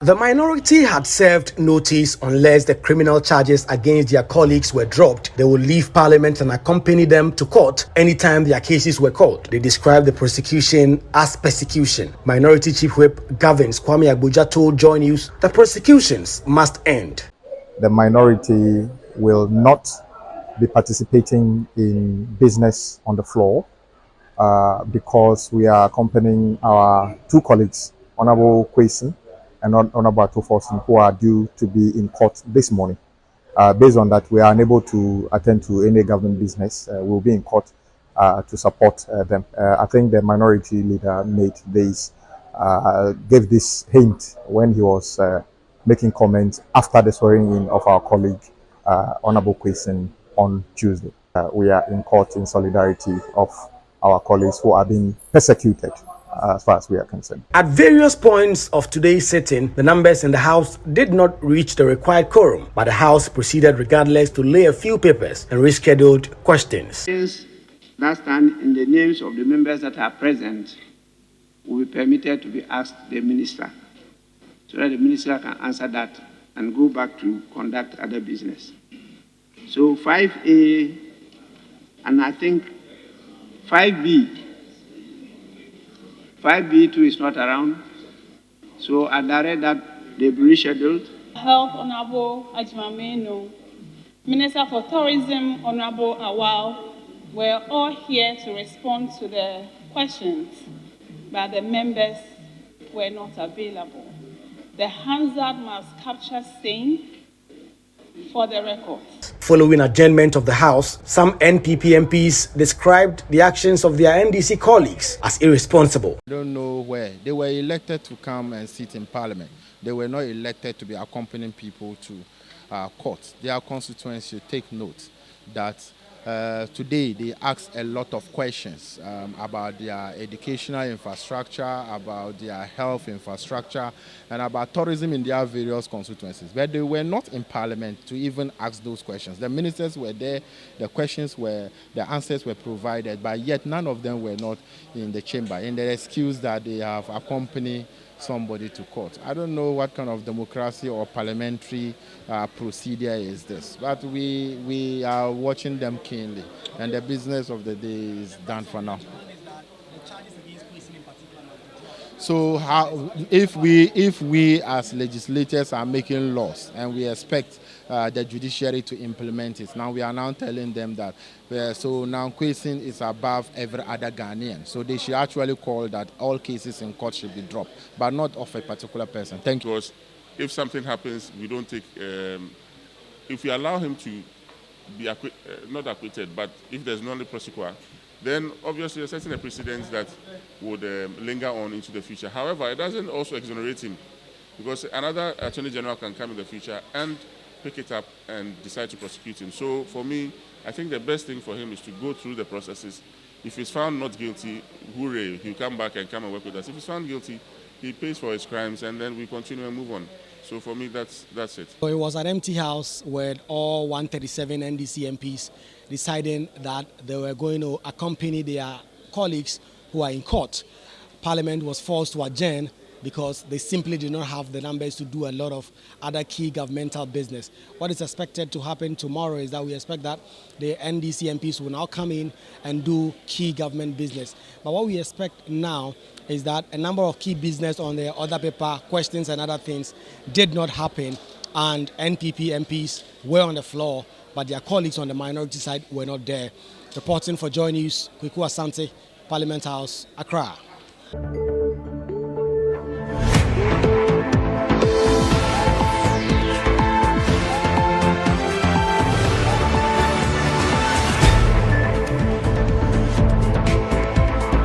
The minority had served notice unless the criminal charges against their colleagues were dropped. They would leave Parliament and accompany them to court anytime their cases were called. They described the prosecution as persecution. Minority Chief Whip Gavins Kwame Agbodza told Joy News that prosecutions must end. The minority will not be participating in business on the floor because we are accompanying our two colleagues, Honorable Kwesi and Honorable Atoforson, who are due to be in court this morning. Based on that, we are unable to attend to any government business. We'll be in court to support them. I think the minority leader gave this hint when he was making comments after the swearing-in of our colleague, Honorable Kwesi, on Tuesday. We are in court in solidarity of our colleagues who are being persecuted, as far as we are concerned. At various points of today's sitting, the numbers in the House did not reach the required quorum, but the House proceeded regardless to lay a few papers and rescheduled questions. Questions that stand in the names of the members that are present will be permitted to be asked the minister, so that the minister can answer that and go back to conduct other business. So 5A and I think 5B. 5B2 is not around, so I direct that they be rescheduled. Health Honorable Ajimameno, Minister for Tourism Honorable Awal were all here to respond to the questions, but the members were not available. The Hansard must capture same for the record. Following adjournment of the House, some NPP MPs described the actions of their NDC colleagues as irresponsible. I don't know where. They were elected to come and sit in Parliament. They were not elected to be accompanying people to court. Their constituents should take note that today they asked a lot of questions about their educational infrastructure, about their health infrastructure, and about tourism in their various constituencies. But they were not in Parliament to even ask those questions. The ministers were there, the answers were provided, but yet none of them were not in the chamber, in the excuse that they have accompanied somebody to court. I don't know what kind of democracy or parliamentary procedure is this, but we are watching them keenly, and the business of the day is done for now. So if we as legislators are making laws and we expect the judiciary to implement it, now we are now telling them that so now Kwesi is above every other Ghanaian. So they should actually call that all cases in court should be dropped, but not of a particular person. Thank you. Because if something happens, we don't take. If we allow him to be not acquitted, but if there's no prosecutor, then obviously you're setting a precedent that would linger on into the future. However, it doesn't also exonerate him, because another Attorney General can come in the future and pick it up and decide to prosecute him. So for me, I think the best thing for him is to go through the processes. If he's found not guilty, hooray, he'll come back and come and work with us. If he's found guilty, he pays for his crimes, and then we continue and move on. So for me, that's it. So it was an empty House with all 137 NDC MPs deciding that they were going to accompany their colleagues who are in court. Parliament was forced to adjourn because they simply did not have the numbers to do a lot of other key governmental business. What is expected to happen tomorrow is that we expect that the NDC MPs will now come in and do key government business. But what we expect now is that a number of key business on the other paper, questions and other things, did not happen, and NPP MPs were on the floor, but their colleagues on the minority side were not there. Reporting for Joy News, Kweku Asante, Parliament House, Accra.